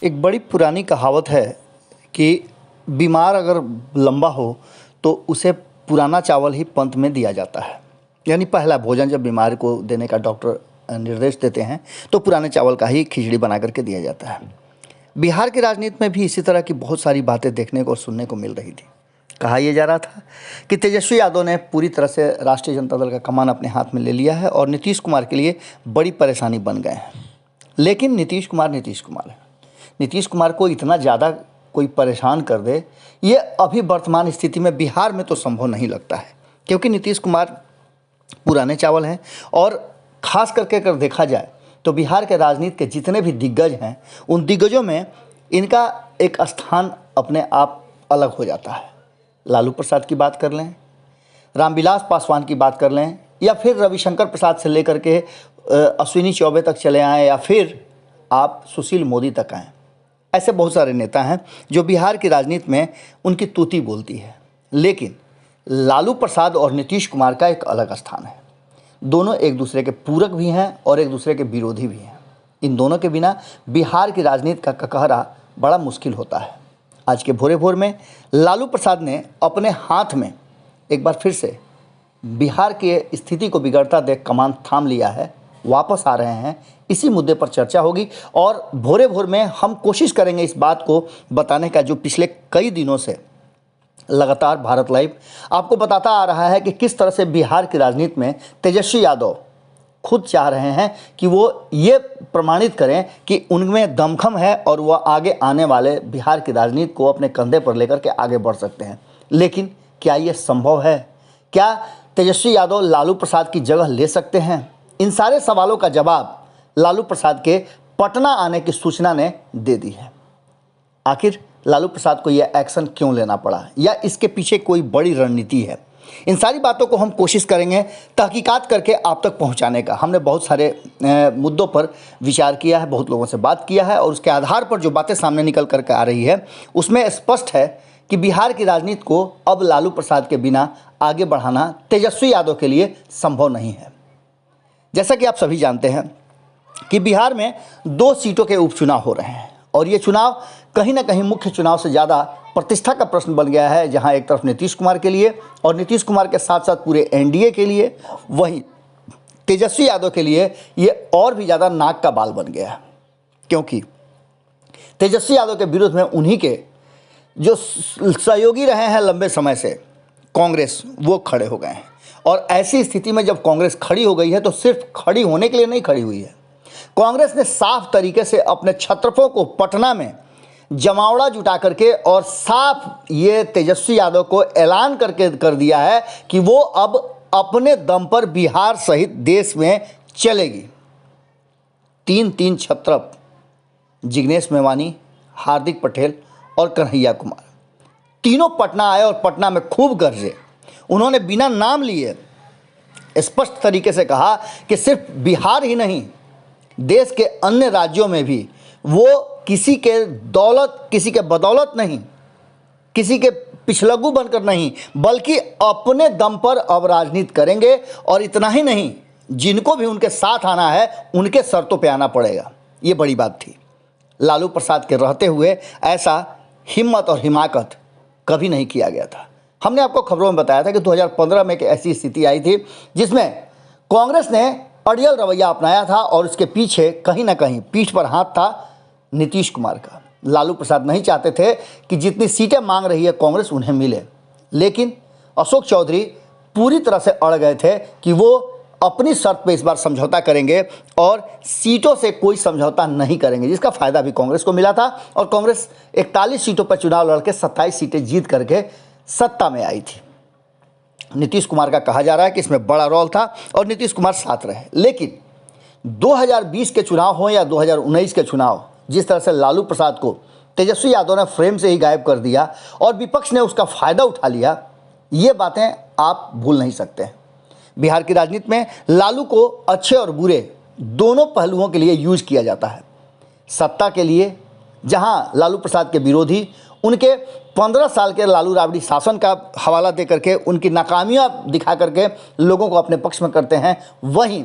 एक बड़ी पुरानी कहावत है कि बीमार अगर लंबा हो तो उसे पुराना चावल ही पंत में दिया जाता है। यानी पहला भोजन जब बीमार को देने का डॉक्टर निर्देश देते हैं तो पुराने चावल का ही खिचड़ी बना करके दिया जाता है। बिहार की राजनीति में भी इसी तरह की बहुत सारी बातें देखने को और सुनने को मिल रही थी। कहा यह जा रहा था कि तेजस्वी यादव ने पूरी तरह से राष्ट्रीय जनता दल का कमान अपने हाथ में ले लिया है और नीतीश कुमार के लिए बड़ी परेशानी बन गए हैं। लेकिन नीतीश कुमार है। नीतीश कुमार को इतना ज़्यादा कोई परेशान कर दे, ये अभी वर्तमान स्थिति में बिहार में तो संभव नहीं लगता है, क्योंकि नीतीश कुमार पुराने चावल हैं। और ख़ास करके अगर देखा जाए तो बिहार के राजनीति के जितने भी दिग्गज हैं, उन दिग्गजों में इनका एक स्थान अपने आप अलग हो जाता है। लालू प्रसाद की बात कर लें, रामविलास पासवान की बात कर लें, या फिर रविशंकर प्रसाद से लेकर के अश्विनी चौबे तक चले आएँ, या फिर आप सुशील मोदी तक आएँ। ऐसे बहुत सारे नेता हैं जो बिहार की राजनीति में उनकी तूती बोलती है। लेकिन लालू प्रसाद और नीतीश कुमार का एक अलग स्थान है। दोनों एक दूसरे के पूरक भी हैं और एक दूसरे के विरोधी भी हैं। इन दोनों के बिना बिहार की राजनीति का ककहरा बड़ा मुश्किल होता है। आज के भोरे भोर में लालू प्रसाद ने अपने हाथ में एक बार फिर से बिहार की स्थिति को बिगड़ता देख कमान थाम लिया है, वापस आ रहे हैं। इसी मुद्दे पर चर्चा होगी और भोरे भोर में हम कोशिश करेंगे इस बात को बताने का, जो पिछले कई दिनों से लगातार भारत लाइव आपको बताता आ रहा है कि किस तरह से बिहार की राजनीति में तेजस्वी यादव खुद चाह रहे हैं कि वो ये प्रमाणित करें कि उनमें दमखम है और वह आगे आने वाले बिहार की राजनीति को अपने कंधे पर लेकर के आगे बढ़ सकते हैं। लेकिन क्या ये संभव है? क्या तेजस्वी यादव लालू प्रसाद की जगह ले सकते हैं? इन सारे सवालों का जवाब लालू प्रसाद के पटना आने की सूचना ने दे दी है। आखिर लालू प्रसाद को यह एक्शन क्यों लेना पड़ा, या इसके पीछे कोई बड़ी रणनीति है? इन सारी बातों को हम कोशिश करेंगे तहकीकात करके आप तक पहुंचाने का। हमने बहुत सारे मुद्दों पर विचार किया है, बहुत लोगों से बात किया है, और उसके आधार पर जो बातें सामने निकल करके आ रही है उसमें स्पष्ट है कि बिहार की राजनीति को अब लालू प्रसाद के बिना आगे बढ़ाना तेजस्वी यादव के लिए संभव नहीं है। जैसा कि आप सभी जानते हैं कि बिहार में 2 सीटों के उपचुनाव हो रहे हैं, और ये चुनाव कहीं ना कहीं मुख्य चुनाव से ज़्यादा प्रतिष्ठा का प्रश्न बन गया है, जहां एक तरफ नीतीश कुमार के लिए और नीतीश कुमार के साथ साथ पूरे एनडीए के लिए, वहीं तेजस्वी यादव के लिए ये और भी ज़्यादा नाक का बाल बन गया है। क्योंकि तेजस्वी यादव के विरुद्ध में उन्हीं के जो सहयोगी रहे हैं लंबे समय से, कांग्रेस, वो खड़े हो गए हैं। और ऐसी स्थिति में जब कांग्रेस खड़ी हो गई है तो सिर्फ खड़ी होने के लिए नहीं खड़ी हुई है। कांग्रेस ने साफ तरीके से अपने छत्रपों को पटना में जमावड़ा जुटा करके और साफ ये तेजस्वी यादव को ऐलान करके कर दिया है कि वो अब अपने दम पर बिहार सहित देश में चलेगी। 3 छत्रप, जिग्नेश मेवानी, हार्दिक पटेल और कन्हैया कुमार, तीनों पटना आए और पटना में खूब गरजे। उन्होंने बिना नाम लिए स्पष्ट तरीके से कहा कि सिर्फ बिहार ही नहीं, देश के अन्य राज्यों में भी वो किसी के बदौलत नहीं, किसी के पिछलग्गू बनकर नहीं, बल्कि अपने दम पर अब राजनीति करेंगे। और इतना ही नहीं, जिनको भी उनके साथ आना है उनके शर्तों पे आना पड़ेगा। ये बड़ी बात थी। लालू प्रसाद के रहते हुए ऐसा हिम्मत और हिमाकत कभी नहीं किया गया था। हमने आपको खबरों में बताया था कि 2015 में एक ऐसी स्थिति आई थी जिसमें कांग्रेस ने अड़ियल रवैया अपनाया था, और उसके पीछे कहीं ना कहीं पीठ पर हाथ था नीतीश कुमार का। लालू प्रसाद नहीं चाहते थे कि जितनी सीटें मांग रही है कांग्रेस उन्हें मिले, लेकिन अशोक चौधरी पूरी तरह से अड़ गए थे कि वो अपनी शर्त पे इस बार समझौता करेंगे और सीटों से कोई समझौता नहीं करेंगे, जिसका फ़ायदा भी कांग्रेस को मिला था। और कांग्रेस 41 सीटों पर चुनाव लड़के 27 सीटें जीत करके सत्ता में आई थी। नीतीश कुमार का कहा जा रहा है कि इसमें बड़ा रोल था और नीतीश कुमार साथ रहे। लेकिन 2020 के चुनाव हो या 2019 के चुनाव, जिस तरह से लालू प्रसाद को तेजस्वी यादव ने फ्रेम से ही गायब कर दिया और विपक्ष ने उसका फ़ायदा उठा लिया, ये बातें आप भूल नहीं सकते। बिहार की राजनीति में लालू को अच्छे और बुरे दोनों पहलुओं के लिए यूज किया जाता है। सत्ता के लिए, जहां लालू प्रसाद के विरोधी उनके 15 साल के लालू राबड़ी शासन का हवाला दे करके उनकी नाकामियां दिखा करके लोगों को अपने पक्ष में करते हैं, वहीं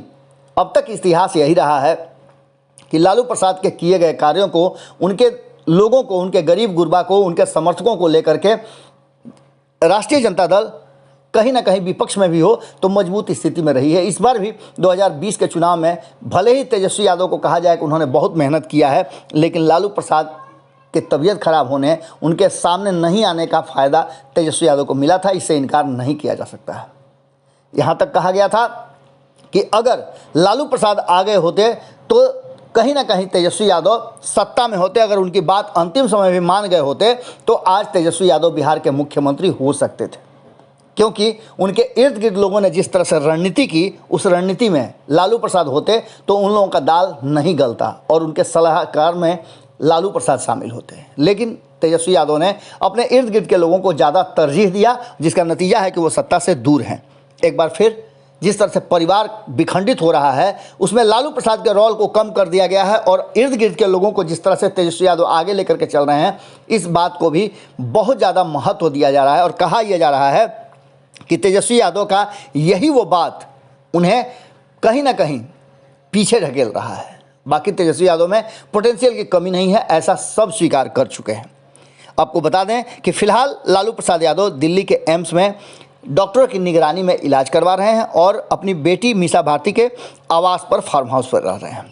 अब तक इतिहास यही रहा है कि लालू प्रसाद के किए गए कार्यों को उनके लोगों को, उनके गरीब गुरबा को, उनके समर्थकों को लेकर के राष्ट्रीय जनता दल कहीं ना कहीं विपक्ष में भी हो तो मजबूत स्थिति में रही है। इस बार भी 2020 के चुनाव में भले ही तेजस्वी यादव को कहा जाए कि उन्होंने बहुत मेहनत किया है, लेकिन लालू प्रसाद की तबीयत खराब होने, उनके सामने नहीं आने का फ़ायदा तेजस्वी यादव को मिला था। इससे इनकार नहीं किया जा सकता है। यहाँ तक कहा गया था कि अगर लालू प्रसाद आ गए होते तो कहीं ना कहीं तेजस्वी यादव सत्ता में होते। अगर उनकी बात अंतिम समय भी मान गए होते तो आज तेजस्वी यादव बिहार के मुख्यमंत्री हो सकते थे, क्योंकि उनके इर्द गिर्द लोगों ने जिस तरह से रणनीति की, उस रणनीति में लालू प्रसाद होते तो उन लोगों का दाल नहीं गलता और उनके सलाहकार में लालू प्रसाद शामिल होते हैं। लेकिन तेजस्वी यादव ने अपने इर्द गिर्द के लोगों को ज़्यादा तरजीह दिया, जिसका नतीजा है कि वो सत्ता से दूर हैं। एक बार फिर जिस तरह से परिवार विखंडित हो रहा है, उसमें लालू प्रसाद के रोल को कम कर दिया गया है और इर्द गिर्द के लोगों को जिस तरह से तेजस्वी यादव आगे लेकर के चल रहे हैं, इस बात को भी बहुत ज़्यादा महत्व दिया जा रहा है और कहा यह जा रहा है कि तेजस्वी यादव का यही वो बात उन्हें कहीं ना कहीं पीछे ढकेल रहा है। बाकी तेजस्वी यादव में पोटेंशियल की कमी नहीं है, ऐसा सब स्वीकार कर चुके हैं। आपको बता दें कि फिलहाल लालू प्रसाद यादव दिल्ली के एम्स में डॉक्टरों की निगरानी में इलाज करवा रहे हैं और अपनी बेटी मीसा भारती के आवास पर फार्म हाउस पर रह रहे हैं।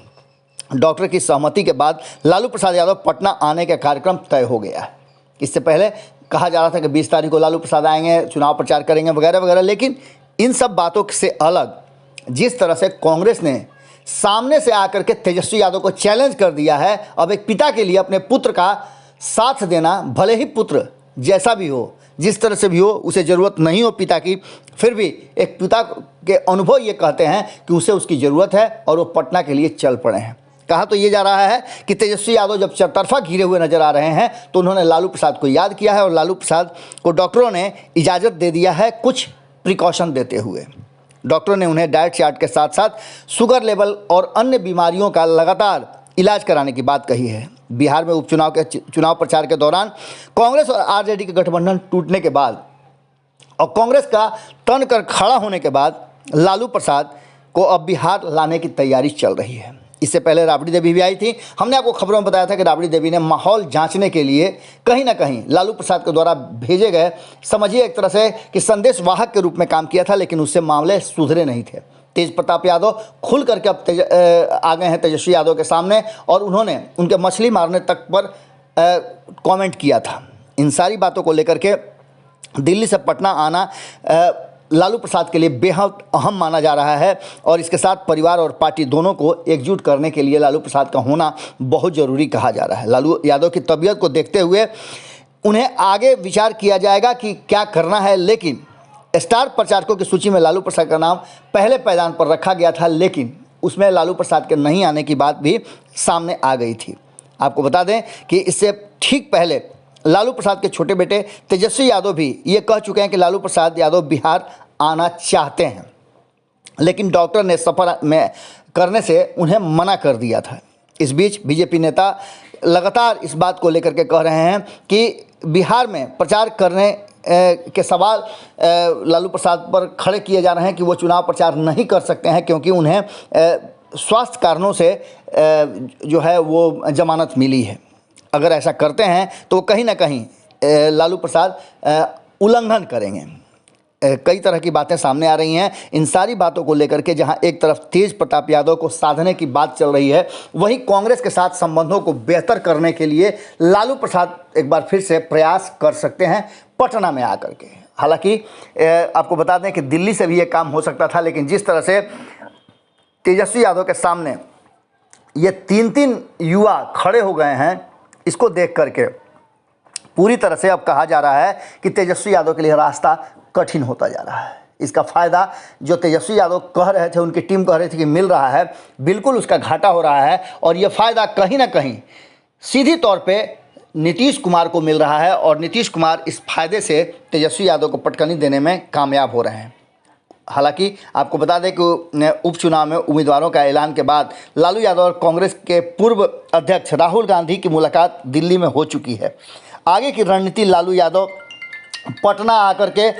डॉक्टर की सहमति के बाद लालू प्रसाद यादव पटना आने का कार्यक्रम तय हो गया है। इससे पहले कहा जा रहा था कि 20 तारीख को लालू प्रसाद आएंगे, चुनाव प्रचार करेंगे वगैरह वगैरह, लेकिन इन सब बातों से अलग जिस तरह से कांग्रेस ने सामने से आकर के तेजस्वी यादव को चैलेंज कर दिया है, अब एक पिता के लिए अपने पुत्र का साथ देना, भले ही पुत्र जैसा भी हो, जिस तरह से भी हो, उसे ज़रूरत नहीं हो पिता की, फिर भी एक पिता के अनुभव ये कहते हैं कि उसे उसकी ज़रूरत है और वो पटना के लिए चल पड़े हैं। कहा तो ये जा रहा है कि तेजस्वी यादव जब चरतरफा घिरे हुए नजर आ रहे हैं तो उन्होंने लालू प्रसाद को याद किया है और लालू प्रसाद को डॉक्टरों ने इजाज़त दे दिया है कुछ प्रिकॉशन देते हुए। डॉक्टरों ने उन्हें डाइट चार्ट के साथ साथ शुगर लेवल और अन्य बीमारियों का लगातार इलाज कराने की बात कही है। बिहार में उपचुनाव के चुनाव प्रचार के दौरान कांग्रेस और आरजेडी के गठबंधन टूटने के बाद और कांग्रेस का तन कर खड़ा होने के बाद लालू प्रसाद को अब बिहार लाने की तैयारी चल रही है। इससे पहले राबड़ी देवी भी आई थी। हमने आपको खबरों में बताया था कि राबड़ी देवी ने माहौल जांचने के लिए कहीं ना कहीं लालू प्रसाद के द्वारा भेजे गए, समझिए एक तरह से कि संदेश वाहक के रूप में काम किया था, लेकिन उससे मामले सुधरे नहीं थे। तेज प्रताप यादव खुल करके अब आ गए हैं तेजस्वी यादव के सामने और उन्होंने उनके मछली मारने तक पर कमेंट किया था। इन सारी बातों को लेकर के दिल्ली से पटना आना लालू प्रसाद के लिए बेहद अहम माना जा रहा है और इसके साथ परिवार और पार्टी दोनों को एकजुट करने के लिए लालू प्रसाद का होना बहुत ज़रूरी कहा जा रहा है। लालू यादव की तबीयत को देखते हुए उन्हें आगे विचार किया जाएगा कि क्या करना है, लेकिन स्टार प्रचारकों की सूची में लालू प्रसाद का नाम पहले पायदान पर रखा गया था, लेकिन उसमें लालू प्रसाद के नहीं आने की बात भी सामने आ गई थी। आपको बता दें कि इससे ठीक पहले लालू प्रसाद के छोटे बेटे तेजस्वी यादव भी ये कह चुके हैं कि लालू प्रसाद यादव बिहार आना चाहते हैं, लेकिन डॉक्टर ने सफ़र में करने से उन्हें मना कर दिया था। इस बीच बीजेपी नेता लगातार इस बात को लेकर के कह रहे हैं कि बिहार में प्रचार करने के सवाल लालू प्रसाद पर खड़े किए जा रहे हैं कि वो चुनाव प्रचार नहीं कर सकते हैं क्योंकि उन्हें स्वास्थ्य कारणों से जो है वो जमानत मिली है। अगर ऐसा करते हैं तो कहीं ना कहीं लालू प्रसाद उल्लंघन करेंगे। कई तरह की बातें सामने आ रही हैं। इन सारी बातों को लेकर के जहां एक तरफ तेज प्रताप यादव को साधने की बात चल रही है, वहीं कांग्रेस के साथ संबंधों को बेहतर करने के लिए लालू प्रसाद एक बार फिर से प्रयास कर सकते हैं पटना में आकर के। हालांकि आपको बता दें कि दिल्ली से भी ये काम हो सकता था, लेकिन जिस तरह से तेजस्वी यादव के सामने ये तीन युवा खड़े हो गए हैं, इसको देख करके पूरी तरह से अब कहा जा रहा है कि तेजस्वी यादव के लिए रास्ता कठिन होता जा रहा है। इसका फ़ायदा जो तेजस्वी यादव कह रहे थे, उनकी टीम कह रही थी कि मिल रहा है, बिल्कुल उसका घाटा हो रहा है और ये फ़ायदा कहीं ना कहीं सीधी तौर पे नीतीश कुमार को मिल रहा है और नीतीश कुमार इस फायदे से तेजस्वी यादव को पटकनी देने में कामयाब हो रहे हैं। हालांकि आपको बता दें कि उपचुनाव में उम्मीदवारों का ऐलान के बाद लालू यादव और कांग्रेस के पूर्व अध्यक्ष राहुल गांधी की मुलाकात दिल्ली में हो चुकी है। आगे की रणनीति लालू यादव पटना आकर के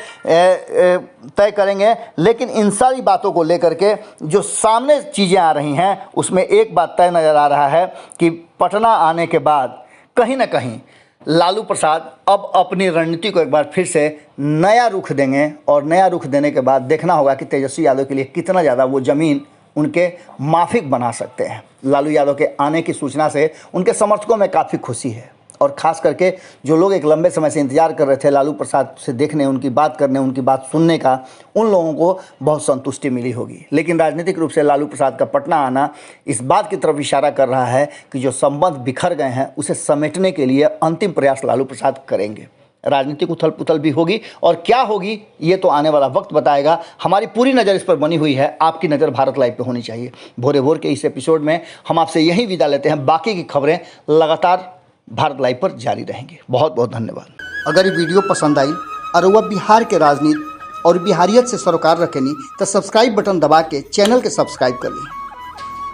तय करेंगे, लेकिन इन सारी बातों को लेकर के जो सामने चीज़ें आ रही हैं उसमें एक बात तय नज़र आ रहा है कि पटना आने के बाद कहीं ना कहीं लालू प्रसाद अब अपनी रणनीति को एक बार फिर से नया रुख देंगे और नया रुख देने के बाद देखना होगा कि तेजस्वी यादव के लिए कितना ज़्यादा वो ज़मीन उनके माफिक बना सकते हैं। लालू यादव के आने की सूचना से उनके समर्थकों में काफ़ी खुशी है और ख़ास करके जो लोग एक लंबे समय से इंतजार कर रहे थे लालू प्रसाद से देखने, उनकी बात करने, उनकी बात सुनने का, उन लोगों को बहुत संतुष्टि मिली होगी। लेकिन राजनीतिक रूप से लालू प्रसाद का पटना आना इस बात की तरफ इशारा कर रहा है कि जो संबंध बिखर गए हैं उसे समेटने के लिए अंतिम प्रयास लालू प्रसाद करेंगे। राजनीतिक उथल पुथल भी होगी और क्या होगी ये तो आने वाला वक्त बताएगा। हमारी पूरी नज़र इस पर बनी हुई है, आपकी नज़र भारत लाइव पे होनी चाहिए। भोरे भोर के इस एपिसोड में हम आपसे यही विदा लेते हैं, बाकी की खबरें लगातार भारत लाइव पर जारी रहेंगी। बहुत बहुत धन्यवाद। अगर ये वीडियो पसंद आई और वह बिहार के राजनीति और बिहारियत से सरोकार रखेनी तो सब्सक्राइब बटन दबा के चैनल के सब्सक्राइब कर ली।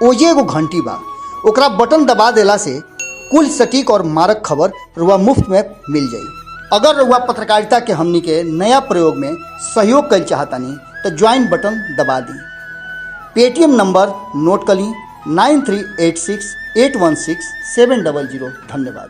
ओजे एगो घंटी बा, ओकरा बटन दबा देला से कुल सटीक और मारक खबर रुआ मुफ्त में मिल जाई। अगर रुआ पत्रकारिता के हमनी के नया प्रयोग में सहयोग कर चाहतानी तो ज्वाइन बटन दबा दी। पेटीएम नंबर नोट कर ली 9386816700। धन्यवाद।